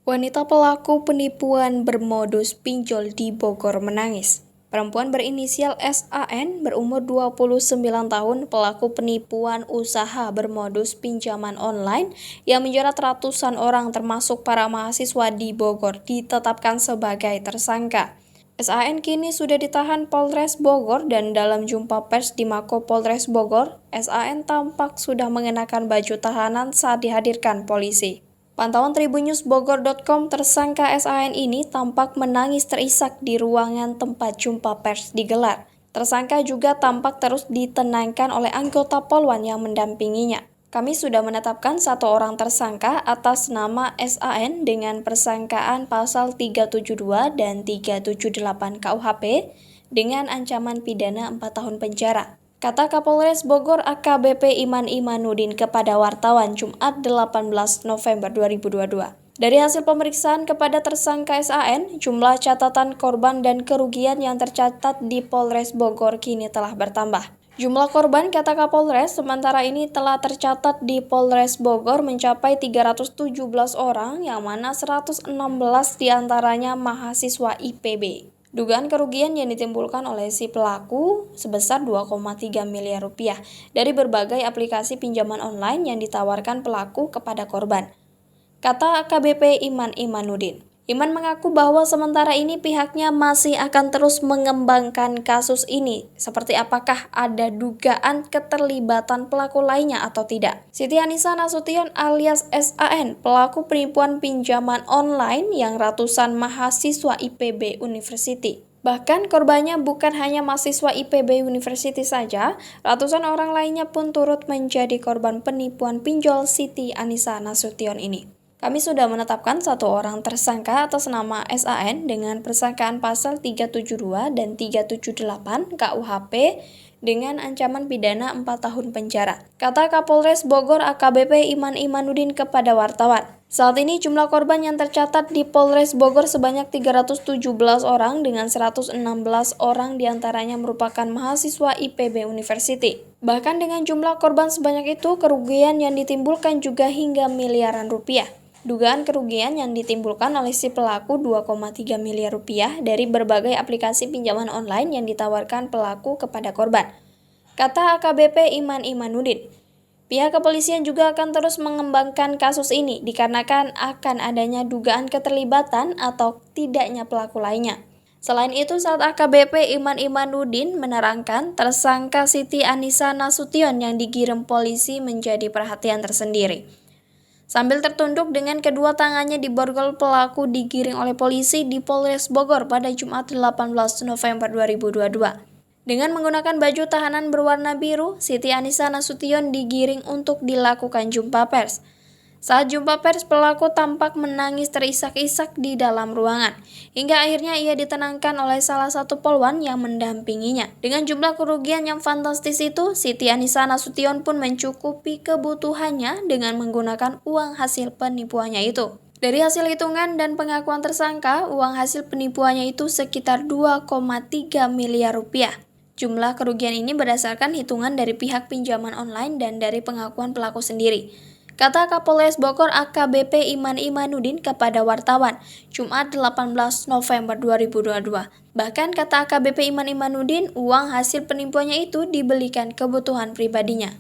Wanita pelaku penipuan bermodus pinjol di Bogor menangis. Perempuan berinisial SAN berumur 29 tahun, pelaku penipuan usaha bermodus pinjaman online yang menjerat ratusan orang termasuk para mahasiswa di Bogor ditetapkan sebagai tersangka. SAN kini sudah ditahan Polres Bogor dan dalam jumpa pers di Mako Polres Bogor, SAN tampak sudah mengenakan baju tahanan saat dihadirkan polisi. Pantauan tribunnews.bogor.com, tersangka SAN ini tampak menangis terisak di ruangan tempat jumpa pers digelar. Tersangka juga tampak terus ditenangkan oleh anggota Polwan yang mendampinginya. Kami sudah menetapkan satu orang tersangka atas nama SAN dengan persangkaan pasal 372 dan 378 KUHP dengan ancaman pidana 4 tahun penjara, kata Kapolres Bogor AKBP Iman Imanuddin kepada wartawan Jumat 18 November 2022. Dari hasil pemeriksaan kepada tersangka SAN, jumlah catatan korban dan kerugian yang tercatat di Polres Bogor kini telah bertambah. Jumlah korban, kata Kapolres, sementara ini telah tercatat di Polres Bogor mencapai 317 orang, yang mana 116 diantaranya mahasiswa IPB. Dugaan kerugian yang ditimbulkan oleh si pelaku sebesar 2,3 miliar rupiah dari berbagai aplikasi pinjaman online yang ditawarkan pelaku kepada korban, kata AKBP Iman Imanuddin. Iman mengaku bahwa sementara ini pihaknya masih akan terus mengembangkan kasus ini, seperti apakah ada dugaan keterlibatan pelaku lainnya atau tidak. Siti Anissa Nasution alias SAN, pelaku penipuan pinjaman online yang ratusan mahasiswa IPB University. Bahkan korbannya bukan hanya mahasiswa IPB University saja, ratusan orang lainnya pun turut menjadi korban penipuan pinjol Siti Anissa Nasution ini. Kami sudah menetapkan satu orang tersangka atas nama SAN dengan persangkaan pasal 372 dan 378 KUHP dengan ancaman pidana 4 tahun penjara, kata Kapolres Bogor AKBP Iman Imanuddin kepada wartawan. Saat ini jumlah korban yang tercatat di Polres Bogor sebanyak 317 orang dengan 116 orang diantaranya merupakan mahasiswa IPB University. Bahkan dengan jumlah korban sebanyak itu, kerugian yang ditimbulkan juga hingga miliaran rupiah. Dugaan kerugian yang ditimbulkan oleh si pelaku 2,3 miliar rupiah dari berbagai aplikasi pinjaman online yang ditawarkan pelaku kepada korban, kata AKBP Iman Imanuddin. Pihak kepolisian juga akan terus mengembangkan kasus ini dikarenakan akan adanya dugaan keterlibatan atau tidaknya pelaku lainnya. Selain itu, saat AKBP Iman Imanuddin menerangkan tersangka Siti Anissa Nasution yang digiring polisi menjadi perhatian tersendiri. Sambil tertunduk dengan kedua tangannya di borgol, pelaku digiring oleh polisi di Polres Bogor pada Jumat 18 November 2022. Dengan menggunakan baju tahanan berwarna biru, Siti Anissa Nasution digiring untuk dilakukan jumpa pers. Saat jumpa pers, pelaku tampak menangis terisak-isak di dalam ruangan, hingga akhirnya ia ditenangkan oleh salah satu polwan yang mendampinginya. Dengan jumlah kerugian yang fantastis itu, Siti Anissa Nasution pun mencukupi kebutuhannya dengan menggunakan uang hasil penipuannya itu. Dari hasil hitungan dan pengakuan tersangka, uang hasil penipuannya itu sekitar 2,3 miliar rupiah. Jumlah kerugian ini berdasarkan hitungan dari pihak pinjaman online dan dari pengakuan pelaku sendiri, kata Kapolres Bogor AKBP Iman Imanuddin kepada wartawan Jumat 18 November 2022. Bahkan kata AKBP Iman Imanuddin, uang hasil penipuannya itu dibelikan kebutuhan pribadinya.